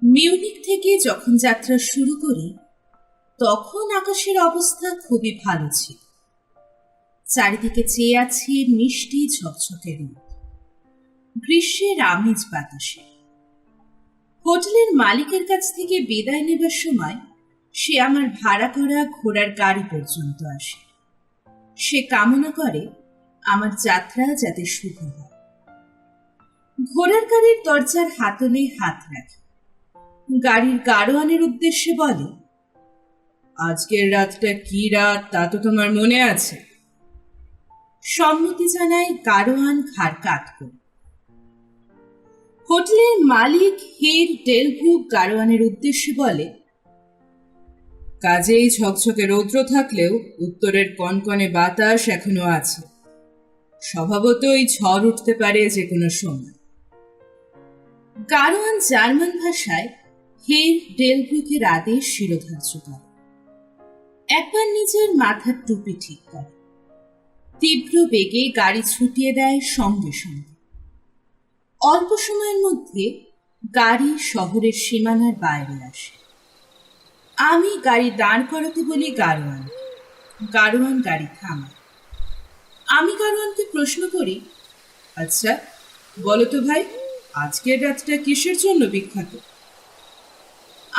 Munich থেকে যখন যাত্রা শুরু করি তখন আকাশের অবস্থা খুবই ভালো ছিল। চারিদিকে চেয়ে আছি মিষ্টি ঝকঝকে রূপ, গ্রীষ্মের আমেজ বাতাসে। হোটেলের মালিকের কাছ থেকে বিদায় নেবার সময় সে আমার ভাড়া করা ঘোড়ার গাড়ি পর্যন্ত আসে। সে কামনা করে আমার যাত্রা যাতে শুভ হয়। ঘোড়ার গাড়ির দরজার হাতলে হাত রাখে, গাড়ির গাড়োয়ানের উদ্দেশ্যে বলে, আজকের রাতটা কি রাত তা তো তোমার মনে আছে? সম্মতি জানায় গাড়োয়ান ঘাড় কাত করে। হোটেলের মালিক হের ডেলব্রুক গাড়োয়ানের উদ্দেশ্যে বলে, কাজেই ঝকঝকে রৌদ্র থাকলেও উত্তরের কনকনে বাতাস এখনো আছে। স্বভাবতই ঝড় উঠতে পারে যে কোনো সময়। গাড়োয়ান জার্মান ভাষায় হের ডেলব্রুকের আদেশ শিরোধার্য করে। একবার নিজের মাথার টুপি ঠিক করে, তীব্র বেগে গাড়ি ছুটিয়ে দেয় সঙ্গে সঙ্গে। অল্প সময়ের মধ্যে গাড়ি শহরের সীমানার বাইরে আসে। আমি গাড়ি দাঁড় করাতে বলি গাড়োয়ান গাড়ি থামায়। আমি গাড়োয়ানকে প্রশ্ন করি, আচ্ছা বলো তো ভাই, আজকের রাতটা কিসের জন্য বিখ্যাত?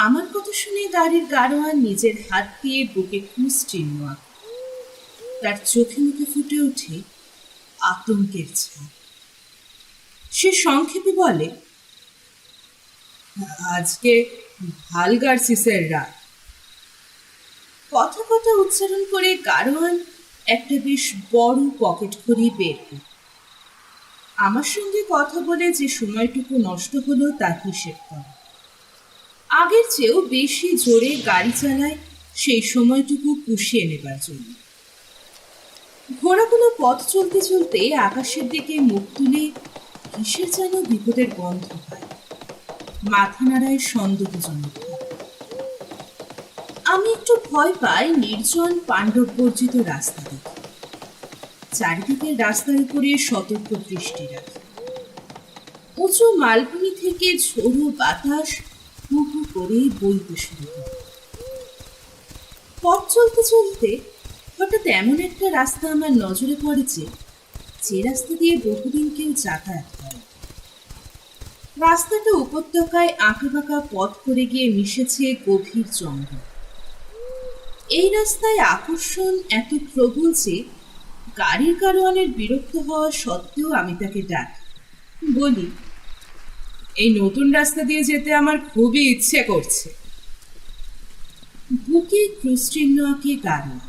আমার কথা শুনে গাড়ির গাড়োয়ান নিজের হাত দিয়ে বুকে ক্রুশ চিহ্ন আঁকে। তার চোখে মুখে ফুটে ওঠে আতঙ্কের ছাপ। সে সংক্ষেপে বলে, আজকে ভালগার্সিসের রাত। কথা কথা উচ্চারণ করে গাড়োয়ান একটা বেশ বড় পকেট ঘড়ি বের করে আমার সঙ্গে কথা বলে যে সময়টুকু নষ্ট হলো তা হিসেব করে। আগের চেয়েও বেশি জোরে গাড়ি চালায় সেই সময়টুকু পুষিয়ে নেবার জন্য। ঘোড়াগুলো পথ চলতে চলতে আকাশের দিকে মুখ তুলে কিসের যেন বিপদের গন্ধ পায়। মাথা নাড়ায় সন্দেহজনক। আমি একটু ভয় পাই নির্জন পাণ্ডব বর্জিত রাস্তা দেখে। চারিদিকের রাস্তার উপরে সতর্ক দৃষ্টি রাখি। উঁচু মালভূমি থেকে ঝোড়ো বাতাস হু হু করে বইতে শুরু করে। পথ চলতে চলতে হঠাৎ এমন একটা রাস্তা আমার নজরে পড়ে যে রাস্তা দিয়ে বহুদিন কেউ যাতায়াত করে। রাস্তাটা উপত্যকায় আঁকাবাঁকা পথ করে গিয়ে মিশেছে গভীর জঙ্গল। এই রাস্তায় আকর্ষণ এত প্রবল যে গাড়ির গাড়োয়ানের বিরক্ত হওয়া সত্ত্বেও আমি তাকে ডাকি, বলি, এই নতুন রাস্তা দিয়ে যেতে আমার খুবই ইচ্ছে করছে। বুকে ক্রুশ চিহ্ন আঁকে গাড়োয়ান।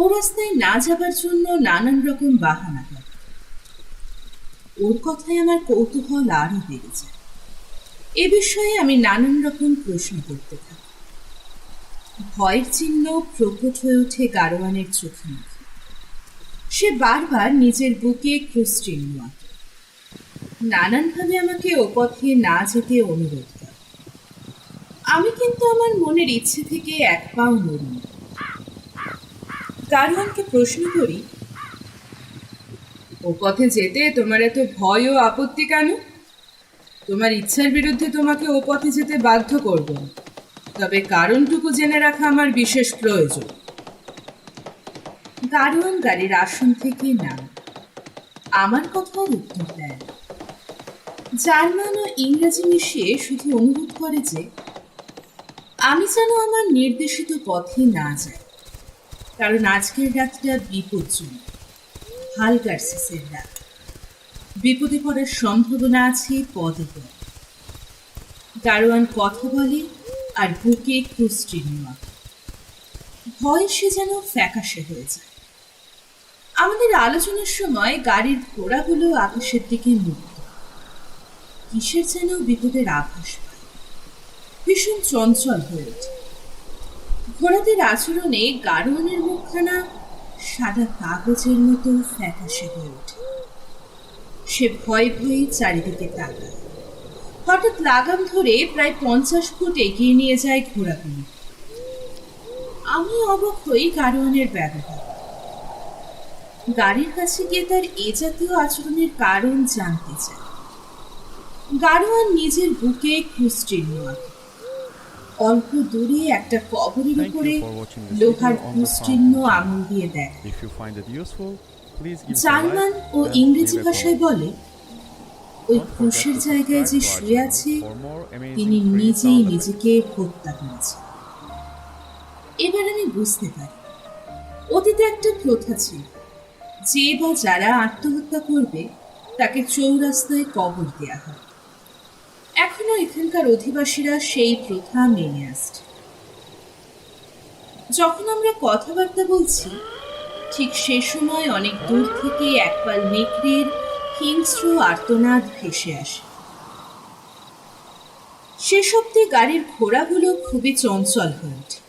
ও রাস্তায় না যাবার জন্য নানান রকম বাহানা করে। ওর কথায় আমার কৌতূহল আরো বেড়ে যায়। এ বিষয়ে আমি নানান রকম প্রশ্ন করতে থাকি। ভয়ের চিহ্ন প্রকট হয়ে ওঠে গাড়োয়ানের চোখে মুখে। সে বারবার নিজের বুকে ক্রুশ চিহ্ন আঁকে। নানানভাবে আমাকে ও পথে না যেতে অনুরোধ করে। আমি কিন্তু আমার মনের ইচ্ছে থেকে এক পাও নড়ি না। গাড়োয়ানকে প্রশ্ন করি, ও পথে যেতে তোমার এত ভয় ও আপত্তি কেন? তোমার ইচ্ছার বিরুদ্ধে তোমাকে ও পথে যেতে বাধ্য করব না, তবে কারণটুকু জেনে রাখা আমার বিশেষ প্রয়োজন। গাড়োয়ান গাড়ির আসন থেকে নাম আমার কথার উত্তর দেয়। জার্মান ও ইংরেজি মিশিয়ে শুধু অনুরোধ করে যে আমি যেন আমার নির্দেশিত পথে না যাই, কারণ আজকের রাতটা বিপজ্জনক, ভালগার্সিসের রাত। বিপদে পড়ার সম্ভাবনা আছে পদে পদে। গাড়োয়ান কথা বলে আর বুকে ক্রুশ চিহ্ন আঁকে। ভয় সে যেন ফ্যাকাশে হয়ে যায়। আমাদের আলোচনার সময় গাড়ির ঘোড়াগুলো আকাশের দিকে মুখ করে। কিসের যেন বিপদের আভাস পায়, ভীষণ চঞ্চল হয়ে ওঠে। ঘোড়াদের আচরণে গাড়োয়ানের মুখখানা সাদা কাগজের মতো ফ্যাকাশে হয়ে ওঠে। সে ভয়ে ভয়ে চারিদিকে তাকায়। হঠাৎ লাগাম ধরে প্রায় 50 ফুট এগিয়ে নিয়ে যায় ঘোড়াগুলো। আমি অবাক হই গাড়োয়ানের ব্যবহার। গাড়ির কাছে গিয়ে তার এ জাতীয় আচরণের কারণ জানতে চাই। গাড়োয়ান নিজের বুকে ক্রুশ চিহ্ন আঁকে। অল্প দূরে একটা কবরের Thank উপরে you for watching this লোহার video on the ক্রুশ farm চিহ্ন channel. আঙুল দিয়ে দেয়। If you find it useful, please give us a German like ও and ইংরেজি leave a ভাষায় comment. বলে, ওই Don't forget ক্রুশের to জায়গায় যে subscribe to our শুয়ে channel আছে for more amazing তিনি free নিজেই sound effects. নিজেকে হত্যা করেছেন। এবার আমি বুঝতে পারি, অতীতে একটা প্রথা ছিল, যে বা যারা আত্মহত্যা করবে তাকে চৌরাস্তায় কবর দেয়া হয়। এখনো এখানকার অধিবাসীরা সেই প্রথা মেনে আসছে। যখন আমরা কথাবার্তা বলছি, ঠিক সে সময় অনেক দূর থেকে একপাল নেকড়ের হিংস্র আর্তনাদ ভেসে আসে। সে শব্দে গাড়ির ঘোড়াগুলো খুবই চঞ্চল হয়ে ওঠে।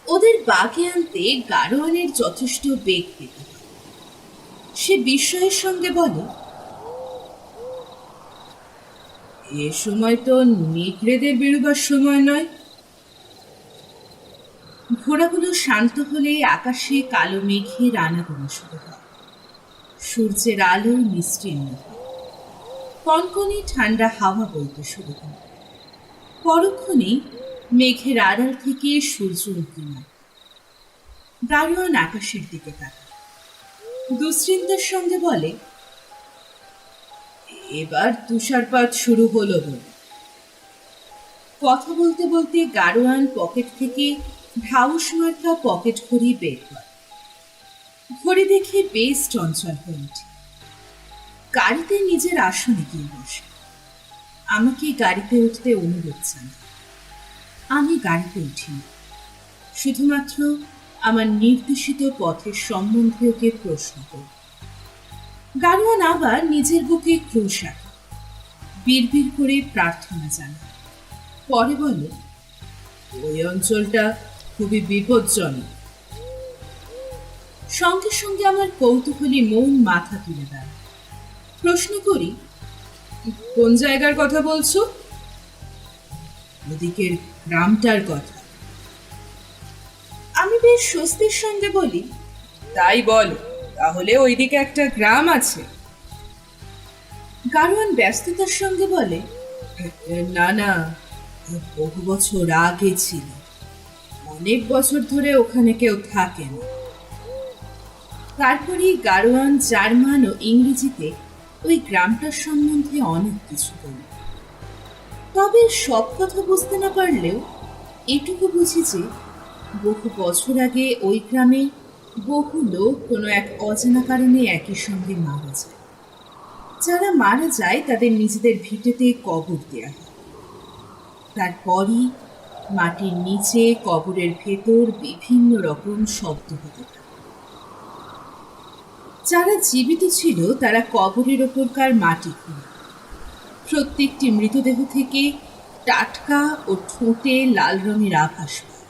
ওদের বাগে আনতে গাড়োয়ানের যথেষ্ট বেগ পেতে হয়। সে বিস্ময়ের সঙ্গে বলে, এ সময় তো নেকড়েদের বেরোবার সময় নয়। ঘোড়াগুলো শান্ত হলে আকাশে কালো মেঘের আনাগোনা শুরু হয়। সূর্যের আলো নিশ্চিহ্ন হয়। কনকনে ঠান্ডা হাওয়া বইতে শুরু হয়। পরক্ষণেই মেঘের আড়াল থেকে সূর্য উঁকি মারে। গাড়োয়ান আকাশের দিকে তাকায়, দুশ্চিন্তার সঙ্গে বলে, এবার তুষারপাত শুরু হলো বলে। কথা বলতে বলতে গাড়োয়ান পকেট থেকে ঢাউস মার্কা পকেট ঘড়ি বের করে। ঘড়ি দেখে বেশ চঞ্চল হয়ে ওঠে। গাড়িতে নিজের আসনে গিয়ে বসে। আমাকে গাড়িতে উঠতে অনুরোধ জানায়। আমি গাড়িতে উঠি, শুধুমাত্র আমার নির্দেশিত পথের সম্বন্ধে ওকে প্রশ্ন করি। গাড়োয়ান আবার নিজের বুকে ক্রুশ রাখে, বিড়বিড় করে প্রার্থনা জানায়। পরে বলে, ওই অঞ্চলটা খুবই বিপজ্জনক। সঙ্গে সঙ্গে আমার কৌতূহলী মন মাথা তুলে দেয়। প্রশ্ন করি, কোন জায়গার কথা বলছো? ওদিকের গ্রামটার কথা। আমি বেশ স্বস্তির সঙ্গে বলি, তাই বলো, তাহলে ওইদিকে একটা গ্রাম আছে? গাড়োয়ান ব্যস্ততার সঙ্গে বলে, না না, বহু বছর আগে ছিল। অনেক বছর ধরে ওখানে কেউ থাকে না। তারপরেই গাড়োয়ান জার্মান ও ইংরেজিতে ওই গ্রামটার সম্বন্ধে অনেক কিছু বলে। তবে সব কথা বুঝতে না পারলেও এটুকু বুঝি যে বহু বছর আগে ওই গ্রামে বহু লোক কোনো এক অজানা কারণে একই সঙ্গে মারা যায়। যারা মারা যায় তাদের নিজেদের ভিটেতে কবর দেয়া হয়। তারপরই মাটির নিচে কবরের ভেতর বিভিন্ন রকম শব্দ হতে থাকে। যারা জীবিত ছিল তারা কবরের ওপরকার মাটি খুঁড়ে। প্রত্যেকটি মৃতদেহ থেকে টাটকা ও ঠোঁটে লাল রঙের আভাস পায়।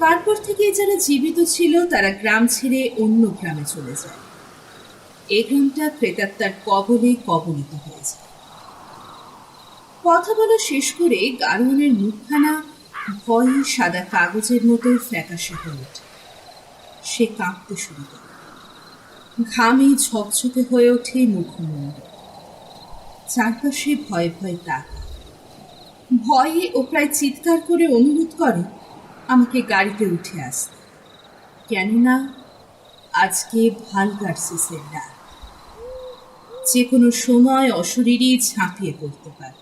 তারপর থেকে যারা জীবিত ছিল তারা গ্রাম ছেড়ে অন্য গ্রামে চলে যায়। এই গ্রামটা প্রেতাত্মার কবলে কবলিত হয়ে যায়। কথা বলা শেষ করে গাড়োয়ানের মুখখানা ভয়ে সাদা কাগজের মতো ফ্যাকাশে হয়ে ওঠে। সে কাঁপতে শুরু করে। ঘামে ঝকঝকে হয়ে ওঠে মুখমণ্ডল। চারপাশে ভয়ে ভয়ে তাকায়। ভয়ে ও প্রায় চিৎকার করে অনুরোধ করে আমাকে গাড়িতে উঠে আসতে, কেননা আজকে ভালগার্সিসের ডাক। যে কোনো সময় অশরীরই ঝাঁপিয়ে পড়তে পারে।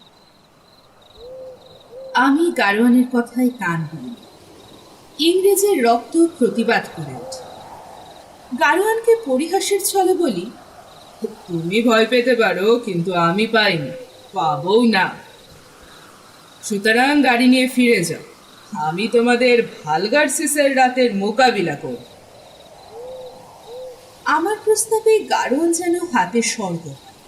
আমি গাড়োয়ানের কথায় কান দিই। ইংরেজের রক্ত প্রতিবাদ করে ওঠে। গাড়োয়ানকে পরিহাসের ছলে বলি, তুমি ভয় পেতে পারো, কিন্তু আমি পাইনি, পাবও না। সুতরাং গাড়ি নিয়ে ফিরে যাও, আমি তোমাদের ভালগার্সিসের রাতের মোকাবিলা করব। আমার প্রস্তাবে গাড়োয়ান যেন হাতে স্বর্গ হয়।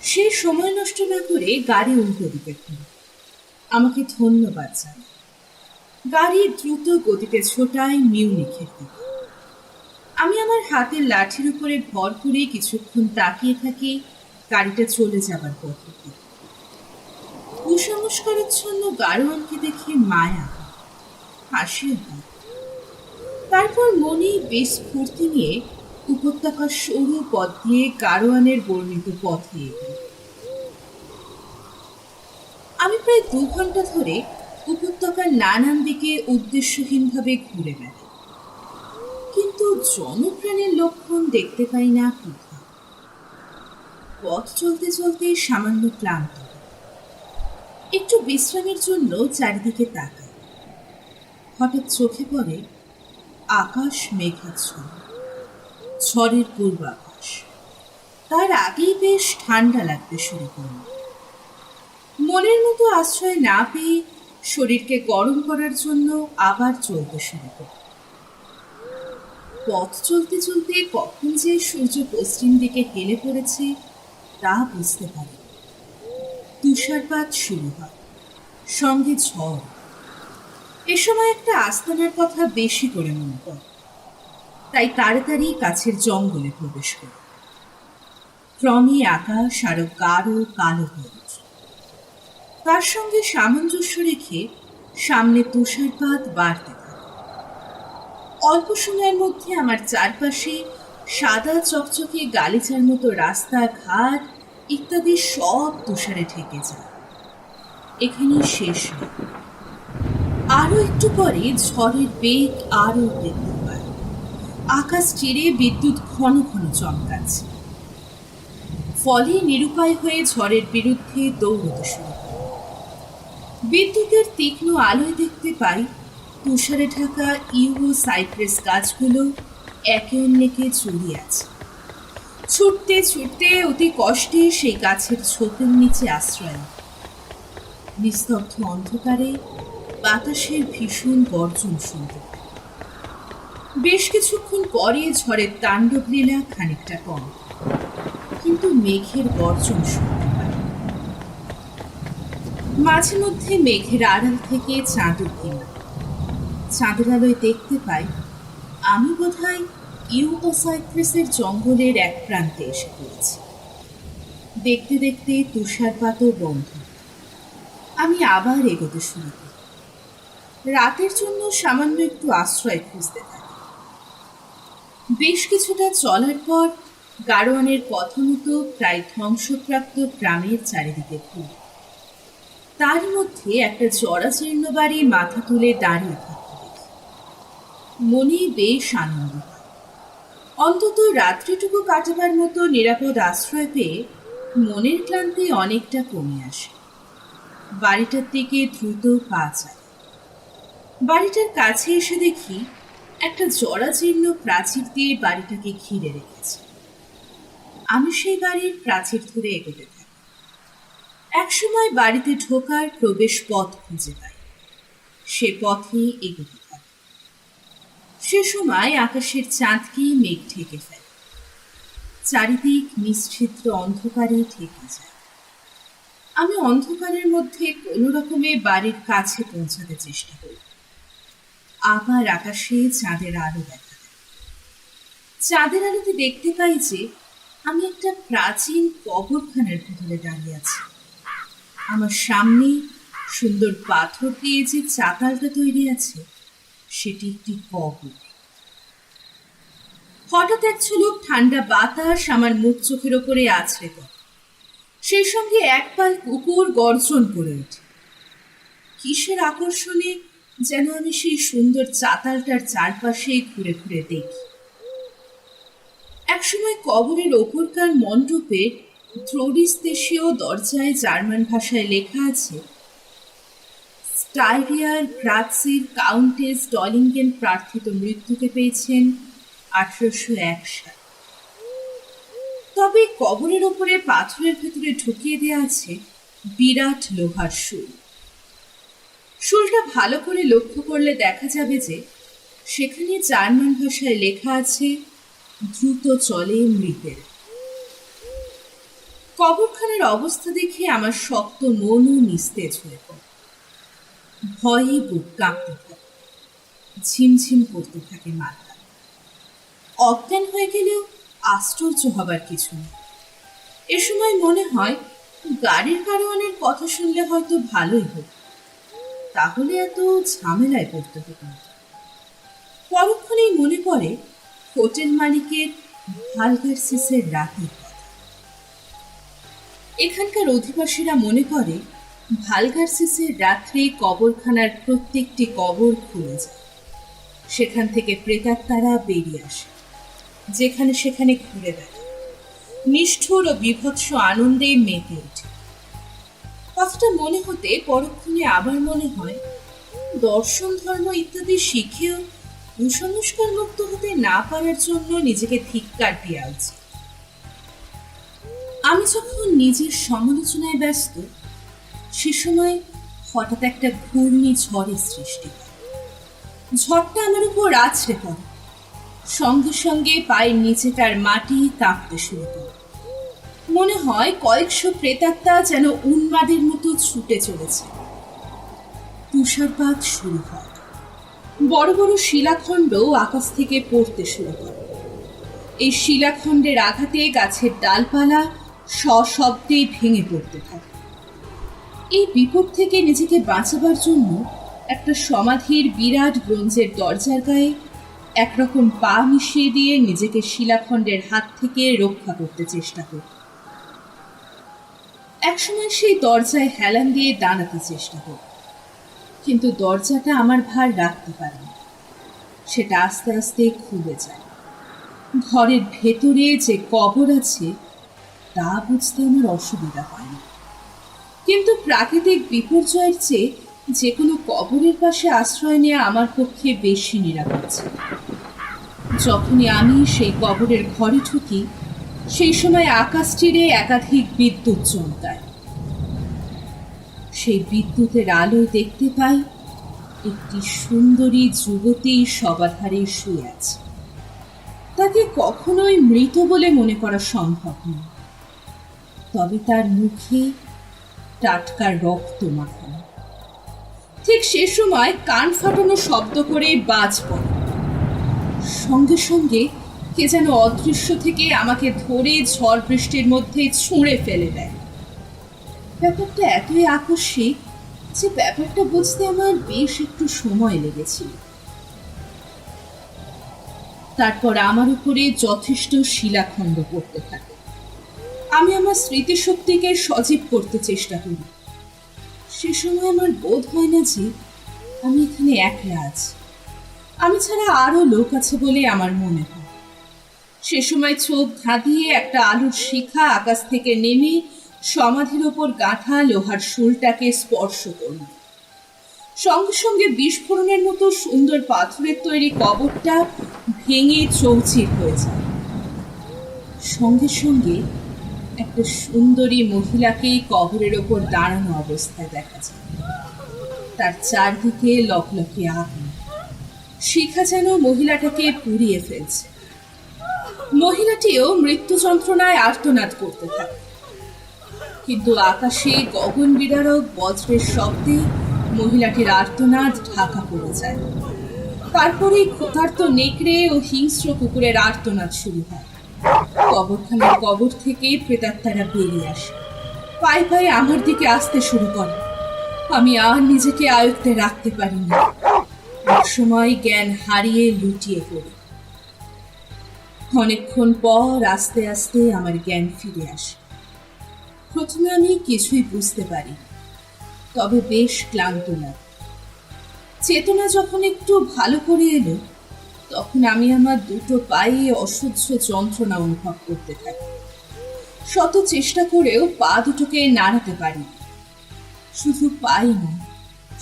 সে সময় নষ্ট না করে গাড়ি উল্টো দিকে ঘুরে আমাকে ধন্যবাদ জানায়। গাড়ি দ্রুত গতিতে ছোটায় মিউনিখের দিকে। আমি আমার হাতের লাঠির উপরে ভর করে কিছুক্ষণ তাকিয়ে থাকি গাড়িটা চলে যাবার পথে। কুসংস্কারাচ্ছন্ন গাড়োয়ানকে দেখে মায়া হয়, হাসিও হয়। তারপর মনে বেশ ফুর্তি নিয়ে উপত্যকার সরু পথ দিয়ে গাড়োয়ানের বর্ণিত পথে এগোই। আমি প্রায় 2 ঘন্টা ধরে উপত্যকার নানান দিকে উদ্দেশ্যহীনভাবে ঘুরে বেড়াই, কিন্তু জনপ্রাণীর লক্ষণ দেখতে পাই না কোথাও। পথ চলতে চলতে সামান্য ক্লান্ত হই। একটু বিশ্রামের জন্য চারিদিকে তাকাই। হঠাৎ চোখে পড়ে আকাশ মেঘাচ্ছন্ন, ঝড়ের পূর্বাভাস। তার আগেই বেশ ঠান্ডা লাগতে শুরু করল। মনের মতো আশ্রয় না পেয়ে শরীরকে গরম করার জন্য আবার চলতে শুরু করি। পথ চলতে চলতে কখন যে সূর্য পশ্চিম দিকে হেলে পড়েছে তা বুঝতে পারি। তুষারপাত শুরু হয়, সঙ্গে ঝড়। এ সময় একটা আস্তানার কথা বেশি করে মনে পড়ে, তাই তাড়াতাড়ি কাছের জঙ্গলে প্রবেশ করি। ক্রমে আকাশ আরো গাঢ় কালো হয়ে ওঠে। তার সঙ্গে সামঞ্জস্য রেখে সামনে তুষারপাত বাড়তে থাকে। অল্প সময়ের মধ্যে আমার চারপাশে সাদা চকচকে গালিচার মতো রাস্তা, ঘাট ইত্যাদি সব তুষারে ঢেকে যায়। এখানেই শেষ নয়, আরো একটু পরে ঝড়ের বেগ আরো বৃদ্ধি পায়। আকাশ চিরে বিদ্যুৎ ঘন ঘন চমকাচ্ছে। ফলে নিরুপায় হয়ে ঝড়ের বিরুদ্ধে দৌড়তে শুরু করে। বিদ্যুতের তীক্ষ্ণ আলোয় দেখতে পাই তুষারে ঢাকা ইউরো সাইপ্রেস গাছগুলো একে অন্যকে জড়িয়ে আছে। ছুটতে ছুটতে অতি কষ্টে সেই গাছের ছোপের নিচে আশ্রয় নিই। নিস্তব্ধ অন্ধকারে বাতাসের ভীষণ গর্জন শুনতে পাই। বেশ কিছুক্ষণ পরে ঝড়ের তাণ্ডব লীলা খানিকটা কম, কিন্তু মেঘের গর্জন শুনতে পাই। মাঝে মধ্যে মেঘের আড়াল থেকে চাঁদ উঠে। চাঁদের আলোয় দেখতে পাই আমি বোধহয় ইউকোসাইপ্রাসের জঙ্গলের এক প্রান্তে এসে পড়েছি। দেখতে দেখতে তুষারপাতও বন্ধ। আমি আবার এগোতে শুরু করি। রাতের জন্য সামান্য একটু আশ্রয় খুঁজতে থাকি। বেশ কিছুটা চলার পর গাড়োয়ানের পথমতো প্রায় ধ্বংসপ্রাপ্ত গ্রামের চারিদিকে ঘুরি। তার মধ্যে একটা জরাজীর্ণ বাড়ি মাথা তুলে দাঁড়িয়ে থাকতে দেখি। মনে বেশ আনন্দ হয়। অন্তত রাত্রিটুকু কাটাবার মতো নিরাপদ আশ্রয় পেয়ে মনের ক্লান্তি অনেকটা কমে আসে। বাড়িটার দিকে দ্রুত পা চায়। বাড়িটার কাছে এসে দেখি একটা জরাজীর্ণ প্রাচীর দিয়ে বাড়িটাকে ঘিরে রেখেছে। আমি সেই বাড়ির প্রাচীর ধরে এগোতে থাকি। একসময় বাড়িতে ঢোকার প্রবেশ পথ খুঁজে পাই। সে পথে এগোতে থাকি। সে সময় আকাশের চাঁদকে মেঘ ঢেকে ফেলে। চারিদিক নিশ্চিদ্র অন্ধকারে ঢেকে যায়। আমি অন্ধকারের মধ্যে কোনো রকমে বাড়ির কাছে পৌঁছাতে চেষ্টা করি। আবার আকাশে চাঁদের আলো দেখা দেয়। চাঁদের আলোতে দেখতে পাই যে আমি একটা প্রাচীন কবরখানার ভিতরে দাঁড়িয়ে আছি। আমার সামনে সুন্দর পাথর দিয়ে যে চাতালটা তৈরি আছে সেটি একটি কবর। হঠাৎ এক ঝলক ঠান্ডা বাতাস আমার মুখ চোখের ওপরে আছড়ে পড়ে। সেই সঙ্গে এক পাল কুকুর গর্জন করে ওঠে। কিসের আকর্ষণে যেন আমি সেই সুন্দর চাতালটার চারপাশে ঘুরে ঘুরে দেখি। একসময় কবরের ওপরকার মণ্ডপে ত্রোডিস্তেশীয় দরজায় জার্মান ভাষায় লেখা আছে, স্টাইরিয়ার গ্রাৎসির কাউন্টেস ডলিঙ্গেন প্রার্থিত মৃত্যুকে পেয়েছেন 1801 সাল। তবে কবরের ওপরে পাথরের ভেতরে ঢুকিয়ে দেওয়া আছে বিরাট লোহার শুল। শুলটা ভালো করে লক্ষ্য করলে দেখা যাবে যে সেখানে জার্মান ভাষায় লেখা আছে, দ্রুত চলে মৃতের। কবরখানার অবস্থা দেখে আমার শক্ত মনও নিস্তেজ হয়ে পড়ে। ভয়ে বুক কাঁপতে থাকে, ঝিমঝিম করতে থাকে মাথা। অজ্ঞান হয়ে গেলেও আশ্চর্য হবার কিছু নেই। এ সময় মনে হয় গাড়ির গাড়োয়ানের কথা শুনলে হয়তো ভালোই হতো, তাহলে এত ঝামেলায় পড়তে হতো না। পরক্ষণেই মনে পড়ে হোটেল মালিকের ভালগার্সিসের রাতের কথা। এখানকার অধিবাসীরা মনে করে ভালগার্সিসের রাত্রে কবরখানার প্রত্যেকটি কবর খুলে যায়। সেখান থেকে প্রেতাত্মারা বেরিয়ে আসে, যেখানে সেখানে ঘুরে বেড়ায়, নিষ্ঠুর ও বিভৎস আনন্দে মেতে ওঠে। কথাটা মনে হতে পরক্ষণে আবার মনে হয়, দর্শন ধর্ম ইত্যাদি শিখেও কুসংস্কার মুক্ত হতে না পারার জন্য নিজেকে ধিক্কার দেওয়া উচিত। আমি যখন নিজের সমালোচনায় ব্যস্ত, সে সময় হঠাৎ একটা ঘূর্ণি ঝড়ের সৃষ্টি হয়। ঝড়টা আমার উপর আছড়ে পড়ে, সঙ্গে সঙ্গে পায়ের নিচেটার মাটি কাঁপতে শুরু করে। মনে হয় কয়েকশো প্রেতাত্মা যেন উন্মাদের মতো ছুটে চলেছে। তুষারপাত শুরু হয়, বড় বড় শিলাখণ্ড আকাশ থেকে পড়তে শুরু করে। এই শিলাখণ্ডের আঘাতে গাছের ডালপালা সশব্দে ভেঙে পড়তে থাকে। এই বিপদ থেকে নিজেকে বাঁচাবার জন্য একটা সমাধির বিরাট ব্রোঞ্জের দরজার গায়ে একরকম পা মিশিয়ে দিয়ে নিজেকে শিলাখণ্ডের হাত থেকে রক্ষা করতে চেষ্টা করি। একসময় সেই দরজায় হেলান দিয়ে দাঁড়াতে চেষ্টা করি, কিন্তু দরজাটা আমার ভার রাখতে পারে না। সেটা আস্তে আস্তে খুলে যায়। ঘরের ভেতরে যে কবর আছে তা বুঝতে আমার অসুবিধা হয় না, কিন্তু প্রাকৃতিক বিপর্যয়ের চেয়ে যে কোনো কবরের পাশে আশ্রয় নেওয়া আমার পক্ষে বেশি নিরাপদ ছিল। যখনই আমি সেই কবরের ঘরে ঢুকি, সেই সময় আকাশ চিরে একাধিক বিদ্যুৎ চমকায়। সেই বিদ্যুতের আলোয় দেখতে পাই একটি সুন্দরী যুবতী সবাধারে শুয়ে আছে। তাকে কখনোই মৃত বলে মনে করা সম্ভব নয়, তবে তার মুখে টাটকা রক্ত মাখানো। ঠিক সে সময় কান ফাটানো শব্দ করে বাজ পড়ে। সঙ্গে সঙ্গে কে যেন অদৃশ্য থেকে আমাকে ধরে ঝড় বৃষ্টির মধ্যে ছুঁড়ে ফেলে দেয়। ব্যাপারটা এতই আকস্মিক যে ব্যাপারটা বুঝতে আমার বেশ একটু সময় লেগেছিল। তারপর আমার উপরে যথেষ্ট শিলাখণ্ড পড়তে থাকে। আমি আমার স্মৃতিশক্তিকে সজীব করতে চেষ্টা করি। সে সময় আমার বোধ হয় না যে আমি এখানে একলা আছি। আমি ছাড়া আরো লোক আছে বলে আমার মনে হয়। সে সময় চোখ ধাঁধিয়ে একটা আলোর শিখা আকাশ থেকে নেমে সমাধির ওপর গাঁথা লোহার শুলটাকে স্পর্শ করল। সঙ্গে সঙ্গে বিস্ফোরণের মতো সুন্দর পাথরের তৈরি কবরটা ভেঙে চৌচির হয়ে যায়। সঙ্গে সঙ্গে একটা সুন্দরী মহিলাকেই কবরের ওপর দাঁড়ানো অবস্থায় দেখা যায়। তার চারদিকে লকলকে আগুন, শিখা যেন মহিলাটাকে পুড়িয়ে ফেলছে। মহিলাটিও মৃত্যু যন্ত্রণায় আর্তনাদ করতে থাকে, কিন্তু আকাশে গগন বিদারক বজ্রের শব্দে মহিলাটির আর্তনাদ ঢাকা পড়ে যায়। তারপরেই ক্ষুধার্ত নেকড়ে ও হিংস্র কুকুরের আর্তনাদ শুরু হয়। কবরখানার কবর থেকে প্রেতাত্মারা বেরিয়ে আসে, পায়ে পায়ে আমার দিকে আসতে শুরু করে। আমি আর নিজেকে আয়ত্তে রাখতে পারিনি। এক সময় জ্ঞান হারিয়ে লুটিয়ে পড়ি। অনেকক্ষণ পর আস্তে আস্তে আমার জ্ঞান ফিরে আসে। প্রথমে আমি কিছুই বুঝতে পারি, তবে বেশ ক্লান্ত লাগে। চেতনা যখন একটু ভালো করে এলো, তখন আমি আমার দুটো পায়ে অসহ্য যন্ত্রণা অনুভব করতে থাকি। শত চেষ্টা করেও পা দুটোকে নাড়াতে পারি। শুধু পাই না,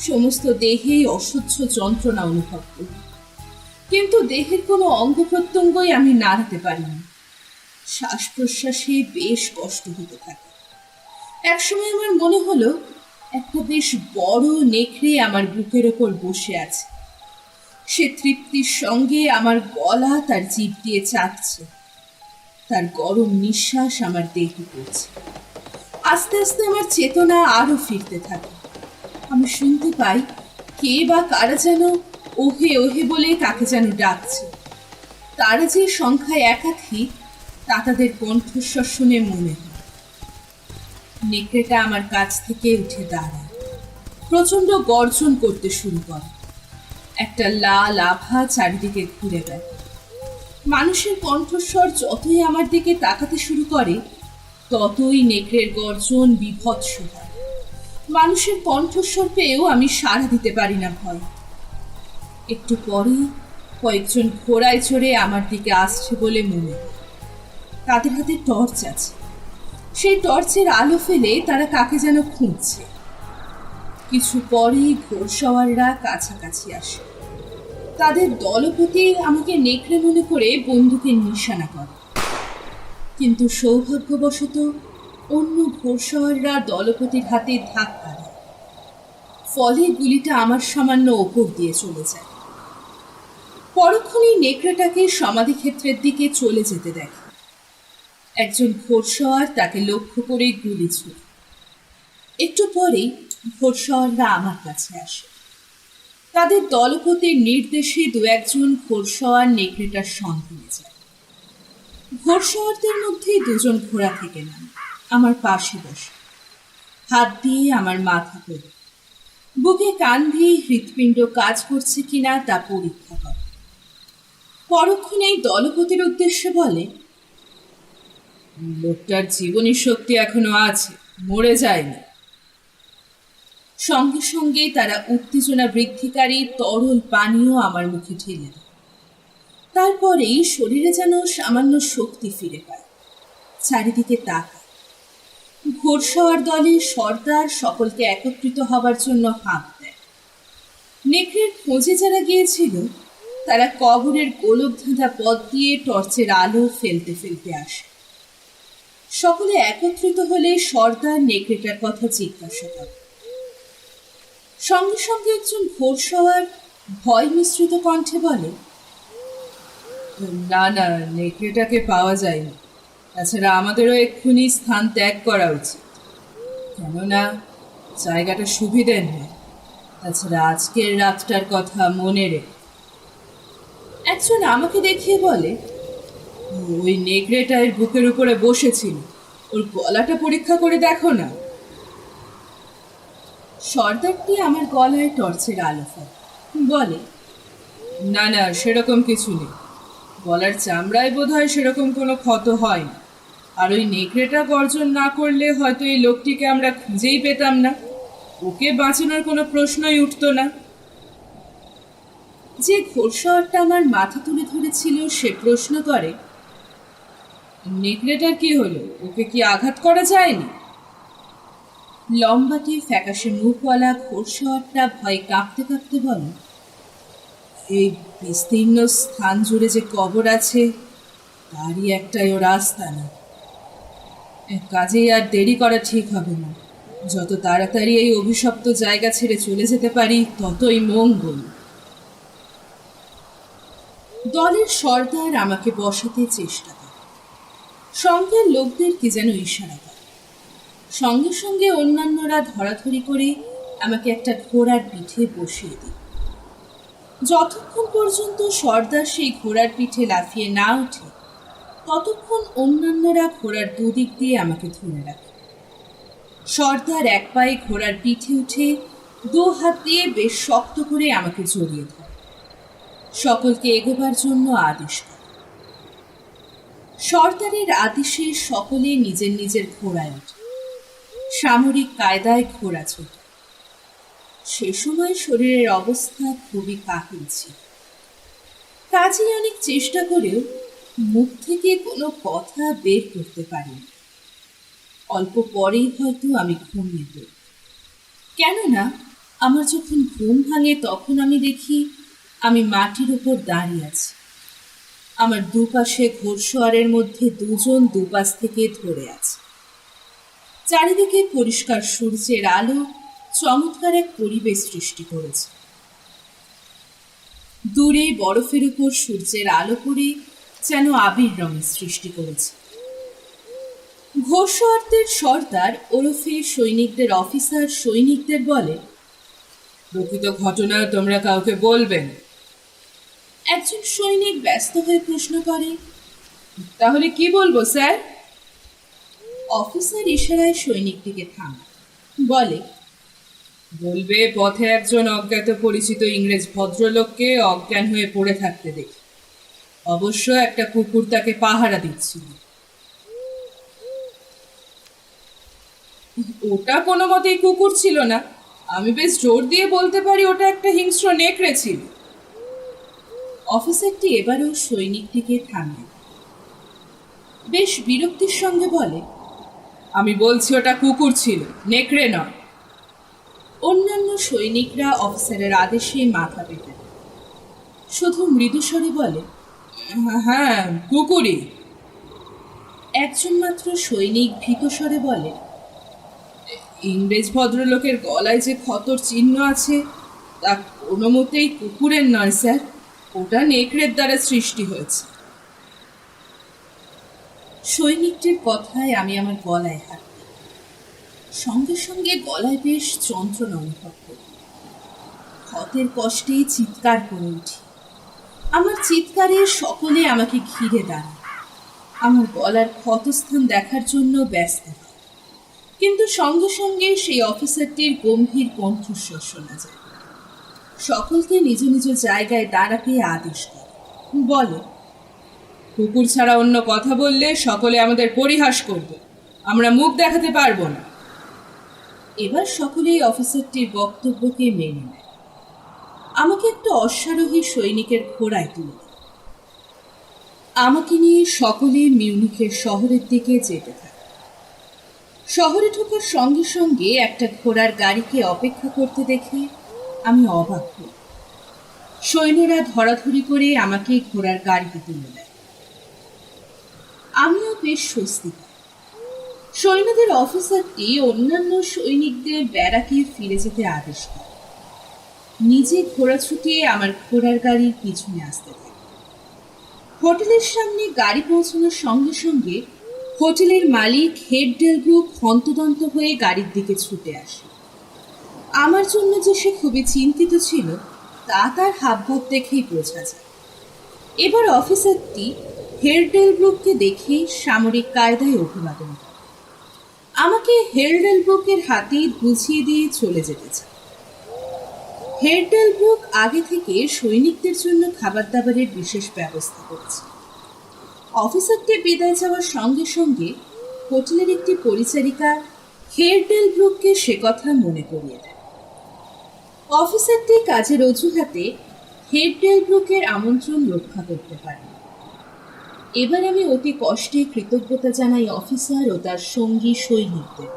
সমস্ত দেহেই অসহ্য যন্ত্রণা অনুভব করি, কিন্তু দেহের কোনো অঙ্গ প্রত্যঙ্গই আমি নাড়াতে পারি না। শ্বাস প্রশ্বাসে বেশ কষ্ট হতে থাকে। একসময় আমার মনে হলো একটা বেশ বড় নেকড়ে আমার বুকের ওপর বসে আছে। সে তৃপ্তির সঙ্গে আমার গলা তার জিভ দিয়ে চাটছে। তার গরম নিঃশ্বাস আমার দেহে পড়ছে। আস্তে আস্তে আমার চেতনা আরো ফিরতে থাকে। আমি শুনতে পাই কে বা কারা যেন ওহে ওহে বলে কাকে যেন ডাকছে। তারা যে সংখ্যায় একাধিক তা তাদের কণ্ঠস্বর শুনে মনে হয়। নেকড়েটা আমার কাছ থেকে উঠে দাঁড়ায়, প্রচন্ড গর্জন করতে শুরু করে। একটা লাল আভা চারিদিকে ঘুরে বেড়ায়। মানুষের কণ্ঠস্বর যতই আমার দিকে তাকাতে শুরু করে, ততই নেকড়ের গর্জন বিভৎস হয়। মানুষের কণ্ঠস্বর পেয়েও আমি সাড়া দিতে পারি না ভয়। একটু পরেই কয়েকজন ঘোড়ায় চড়ে আমার দিকে আসছে বলে মনে হয়। তাদের হাতে টর্চ আছে। সেই টর্চের আলো ফেলে তারা কাকে যেন খুঁজছে। কিছু পরেই ঘোড়সওয়াররা কাছাকাছি আসে। তাদের দলপতি আমাকে নেকড়ে মনে করে বন্দুকের নিশানা করে, কিন্তু সৌভাগ্যবশত অন্য ঘোড়সওয়াররা দলপতির হাতে ধাক্কা দেয়। ফলে গুলিটা আমার সামান্য ওপর দিয়ে চলে যায়। পরক্ষণেই নেকড়েটাকে সমাধিক্ষেত্রের দিকে চলে যেতে দেখে। একজন ঘোড়সওয়ার তাকে লক্ষ্য করে গুলি ছুড়ে। একটু পরেই ঘোড়সওয়াররা আমার কাছে আসে। তাদের দলপতির নির্দেশে দু একজন ঘোড়সওয়ার নেকড়েটার সন্ধানে যায়। ঘোড়সওয়ারদের মধ্যে দুজন ঘোড়া থেকে নাম আমার পাশে বসে, হাত দিয়ে আমার মাথা তোলে, বুকে কান দিয়ে হৃৎপিণ্ড কাজ করছে কিনা তা পরীক্ষা করে। পরক্ষণেই দলপতির উদ্দেশ্যে বলে, লোকটার জীবনী শক্তি এখনো আছে, মরে যায়নি। সঙ্গে সঙ্গে তারা উত্তেজনা বৃদ্ধিকারী তরল পানীয় আমার মুখে ঢেলে দেয়। তারপরেই শরীরে যেন সামান্য শক্তি ফিরে পায়। চারিদিকে তাকায়। ঘোড়সওয়ার দলের সর্দার সকলকে একত্রিত হবার জন্য হাঁক দেয়। নেকড়ের খোঁজে যারা গিয়েছিল তারা কবরের গোলকধাঁধা পথ দিয়ে টর্চের আলো ফেলতে ফেলতে আসে। সকলে একত্রিত হলে সর্দার নেকড়েটার কথা জিজ্ঞাসা করে। সঙ্গে সঙ্গে একজন ঘোড়সওয়ার ভয় মিশ্রিত কণ্ঠে বলে, না না, নেকড়েটাকে পাওয়া যায়নি। তাছাড়া আমাদেরও এক্ষুনি স্থান ত্যাগ করা উচিত, কেননা জায়গাটা সুবিধের নয়। তাছাড়া আজকের রাতটার কথা মনে রেখে। একজন আমাকে দেখিয়ে বলে, ওই নেকড়েটা এর বুকের উপরে বসেছিল, ওর গলাটা পরীক্ষা করে দেখো না। সর্দারটি আমার গলায় টর্চের আলো ফেলে, বলে, না না, সেরকম কিছু নেই। গলার চামড়ায় বোধ হয় সেরকম কোনো ক্ষত হয়নি। আর ওই নেকড়েটা গর্জন না করলে হয়তো এই লোকটিকে আমরা খুঁজেই পেতাম না। ওকে বাঁচানোর কোনো প্রশ্নই উঠতো না। যে ঘোড়সওয়ারটা আমার মাথা তুলে ধরেছিল সে প্রশ্ন করে, নেকড়েটার কি হলো? ওকে কি আঘাত করা যায়নি? লম্বাটে ফ্যাকাশে মুখওয়ালা ঘোড়সওয়ারটা ভয়ে কাঁপতে কাঁপতে বলে, এই বিস্তীর্ণ স্থান জুড়ে যে কবর আছে তারই একটাই ও রাস্তা না। কাজেই আর দেরি করা ঠিক হবে না। যত তাড়াতাড়ি এই অভিশপ্ত জায়গা ছেড়ে চলে যেতে পারি ততই মঙ্গল। দলের সর্দার আমাকে বসাতে চেষ্টা করে, সঙ্গের লোকদের কি যেন ইশারা করে। সঙ্গে সঙ্গে অন্যান্যরা ধরাধরি করে আমাকে একটা ঘোড়ার পিঠে বসিয়ে দিল। যতক্ষণ পর্যন্ত সর্দার সেই ঘোড়ার পিঠে লাফিয়ে না ওঠে ততক্ষণ অন্যান্যরা ঘোড়ার দুদিক দিয়ে আমাকে ধরে রাখে। সর্দার এক পায়ে ঘোড়ার পিঠে উঠে দু হাত দিয়ে বেশ শক্ত করে আমাকে জড়িয়ে ধরে সকলকে এগোবার জন্য আদেশ করে। সর্দারের আদেশে সকলে নিজের নিজের ঘোড়ায় ওঠে। সামরিক কায়দায় ঘোড়া ছোটে। সে সময় শরীরের অবস্থা খুবই কাহিল ছিল। কাজেই অনেক চেষ্টা করেও মুখ থেকে কোনো কথা বের করতে পারিনি। অল্প পরেই হয়তো আমি ঘুমিয়ে পড়ি। কেননা আমার যখন ঘুম ভাঙে তখন আমি দেখি আমি মাটির উপর দাঁড়িয়ে আছি। আমার দুপাশে ঘোড়সওয়ারের মধ্যে দুজন দুপাশ থেকে ধরে আছে। চারিদিকে পরিষ্কার সূর্যের আলো চমৎকার এক পরিবেশ সৃষ্টি করেছে। দূরে বরফের উপর সূর্যের আলো পড়ে যেন আবির রঙের সৃষ্টি করেছে। ঘোড়সওয়ারদের সর্দার ওরফে সৈনিকদের অফিসার সৈনিকদের বলে, প্রকৃত ঘটনা তোমরা কাউকে বলবেন। একজন সৈনিক ব্যস্ত হয়ে প্রশ্ন করে, তাহলে কি বলবো স্যার? অফিসার ইশারায় সৈনিকটিকে থামায়, বলে, বলবে পথে একজন অজ্ঞাত পরিচিত ইংরেজ ভদ্রলোককে অজ্ঞান হয়ে পড়ে থাকতে দেখি। অবশ্য একটা কুকুর তাকে পাহারা দিচ্ছিল। ওটা কোনো মতেই কুকুর ছিল না। আমি বেশ জোর দিয়ে বলতে পারি ওটা একটা হিংস্র নেকড়ে ছিল। অফিসারটি এবারেও সৈনিকটিকে থামিয়ে বেশ বিরক্তির সঙ্গে বলে, আমি বলছি ওটা কুকুর ছিল, নেকড়ে নয়। অন্যান্য সৈনিকরা অফিসারের আদেশে মাথা পেতে দেয়। শুধু মৃদুস্বরে বলে, হ্যাঁ কুকুরই। একজন মাত্র সৈনিক ভীতস্বরে বলে, ইংরেজ ভদ্রলোকের গলায় যে ক্ষতর চিহ্ন আছে তা কোনো মতেই কুকুরের নয় স্যার, ওটা নেকড়ের দ্বারা সৃষ্টি হয়েছে। সৈনিকটির কথায় আমি আমার গলায় হাত দিই। সঙ্গে সঙ্গে গলায় বেশ যন্ত্রণা অনুভব করি। ক্ষতের কষ্টেই চিৎকার করে উঠি। আমার চিৎকারে সকলে আমাকে ঘিরে দাঁড়ায়। আমার গলার ক্ষতস্থান দেখার জন্য ব্যস্ত হয়। কিন্তু সঙ্গে সঙ্গে সেই অফিসারটির গম্ভীর কণ্ঠস্বর শোনা যায়। সকলকে নিজ নিজ জায়গায় দাঁড়াতে আদেশ করে, বলে, কুকুর ছাড়া অন্য কথা বললে সকলে আমাদের পরিহাস করবে, আমরা মুখ দেখাতে পারবো না। এবার সকলেই অফিসারটির বক্তব্যকে মেনে নেয়। আমাকে একটা অশ্বারোহী সৈনিকের ঘোড়ায় তুলে দেয়। আমাকে নিয়ে সকলে মিউনিখের শহরের দিকে যেতে থাকে। শহরে ঢোকার সঙ্গে সঙ্গে একটা ঘোড়ার গাড়িকে অপেক্ষা করতে দেখে আমি অবাক হই। সৈন্যরা ধরাধরি করে আমাকে ঘোড়ার গাড়িতে তুলে দেয়। আমিও বেশ স্বস্তি পাই। সৈন্যদের অফিসারটি অন্যান্য সৈনিকদের ব্যারাকে ফিরে যেতে আদেশ করে। নিজে ঘোড়া ছুটিয়ে আমার ঘোড়ার গাড়ির পিছনে আসতে থাকে। হোটেলের সামনে গাড়ি পৌঁছানোর সঙ্গে সঙ্গে হোটেলের মালিক হেড ডেলব্রুক হন্তদন্ত হয়ে গাড়ির দিকে ছুটে আসে। আমার জন্য যে সে খুবই চিন্তিত ছিল তা তার হাবভাব দেখেই বোঝা যায়। এবার অফিসারটি হেড ডেলব্রুককে দেখে সামরিক কায়দায় অভিবাদন করে। আমাকে হেড ডেলব্রুকের হাতে বুঝিয়ে দিয়ে চলে যেতে চায়। হেড ডেলব্রুক আগে থেকে সৈনিকদের জন্য খাবার দাবারের বিশেষ ব্যবস্থা করেছে। অফিসারটি বিদায় যাওয়ার সঙ্গে সঙ্গে হোটেলের একটি পরিচারিকা হেড ডেলব্রুককে সে কথা মনে করিয়ে দেয়। অফিসারটি কাজের অজুহাতে হেড ডেলব্রুকের আমন্ত্রণ রক্ষা করতে পারে। এবার আমি অতি কষ্টে কৃতজ্ঞতা জানাই অফিসার ও তার সঙ্গী সৈনিকদের।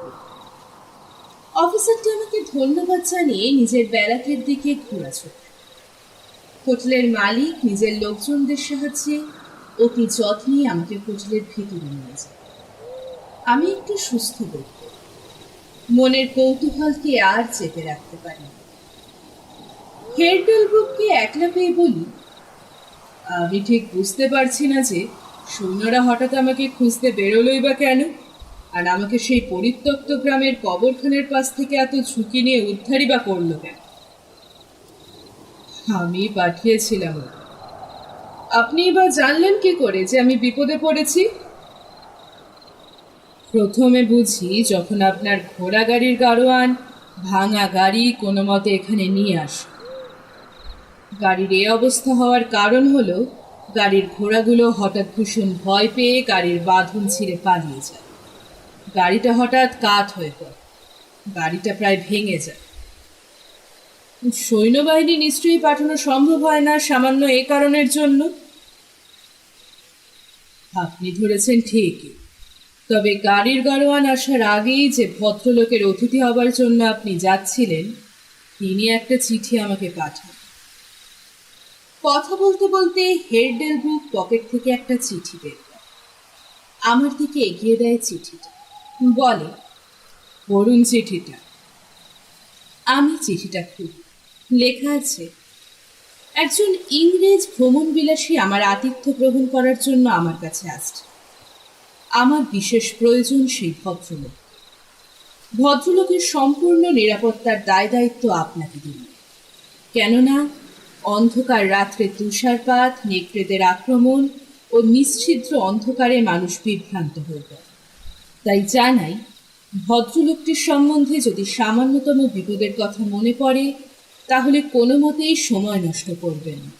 অফিসারটি আমাকে ধন্যবাদ জানিয়ে নিজের ব্যারাকের দিকে ঘোরা ছোটে। হোটেলের মালিক নিজের লোকজনদের সাহায্যে অতি যত্নে আমাকে হোটেলের ভিতরে নিয়ে যায়। আমি একটু সুস্থ বোধ করি। মনের কৌতূহলকে আর চেপে রাখতে পারি। হেড ডেলব্রুককে একলা পেয়ে বলি, আমি ঠিক বুঝতে পারছি না যে সৈন্যরা হঠাৎ আমাকে খুঁজতে বেরোলোই বা কেন, আর আমাকে সেই পরিত্যক্ত গ্রামের কবরখানের পাশ থেকে এত ঝুঁকি নিয়ে উদ্ধারই বা করলো কেন? আমি পাঠিয়েছিলাম। আপনি বা জানলেন কি করে যে আমি বিপদে পড়েছি? প্রথমে বুঝি যখন আপনার ঘোড়া গাড়ির গাড়োয়ান ভাঙা গাড়ি কোনো মতে এখানে নিয়ে আসে। গাড়ির এই অবস্থা হওয়ার কারণ হলো গাড়ির ঘোড়াগুলো হঠাৎ ভীষণ ভয় পেয়ে গাড়ির বাঁধন ছিঁড়ে পালিয়ে যায়। গাড়িটা হঠাৎ কাত হয়ে পড়ে। গাড়িটা প্রায় ভেঙে যায়। সৈন্যবাহিনী নিশ্চয়ই পাঠানো সম্ভব হয় না সামান্য এ কারণের জন্য। আপনি ধরেছেন ঠিকই, তবে গাড়ির গাড়োয়ান আসার আগেই যে ভদ্রলোকের অতিথি হবার জন্য আপনি যাচ্ছিলেন তিনি একটা চিঠি আমাকে পাঠান। কথা বলতে বলতে হেড ডেলব্রুক পকেট থেকে একটা চিঠি বের করে আমার দিকে এগিয়ে দেয় চিঠিটা। বলে, পড়ুন চিঠিটা। আমি চিঠিটা খুলি। লেখা আছে, একজন ইংরেজ ভ্রমণবিলাসী আমার আতিথ্য গ্রহণ করার জন্য আমার কাছে আসছে। আমার বিশেষ প্রয়োজন সেই ভদ্রলোক। ভদ্রলোকের সম্পূর্ণ নিরাপত্তার দায় দায়িত্ব আপনাকে দিন, কেননা অন্ধকার রাত্রে তুষারপাত, নেকড়েদের আক্রমণ ও নিশ্ছিদ্র অন্ধকারে মানুষ বিভ্রান্ত হয়ে যায়। তাই জানাই, ভদ্রলোকটির সম্বন্ধে যদি সামান্যতম বিপদের কথা মনে পড়ে তাহলে কোনো মতেই সময় নষ্ট করবেন না।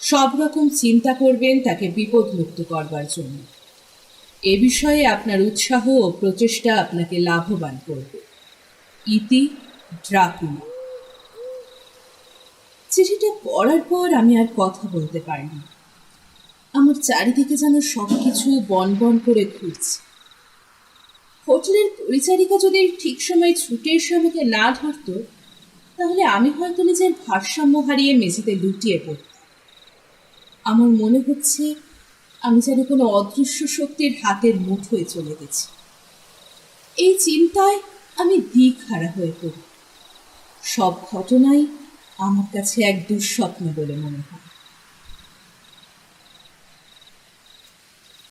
সব রকম চিন্তা করবেন তাকে বিপদমুক্ত করবার জন্য। এ বিষয়ে আপনার উৎসাহ ও প্রচেষ্টা আপনাকে লাভবান করবে। ইতি, ড্রাকুলা। চিঠিটা পড়ার পর আমি আর কথা বলতে পারিনি। আমার চারিদিকে যেন সবকিছু বনবন করে ঘুরছে। হোটেলের পরিচারিকা যদি ঠিক সময়ে ছুটে এসে আমাকে না ধরতো, তাহলে আমি হয়তো নিজের ভারসাম্য হারিয়ে মেঝেতে লুটিয়ে পড়তাম। আমার মনে হচ্ছে আমি যেন কোনো অদৃশ্য শক্তির হাতের মুঠোয় চলে গেছি। এই চিন্তায় আমি দিকহারা হয়ে পড়ি। সব ঘটনাই আমার কাছে এক দুঃস্বপ্ন বলে মনে হয়।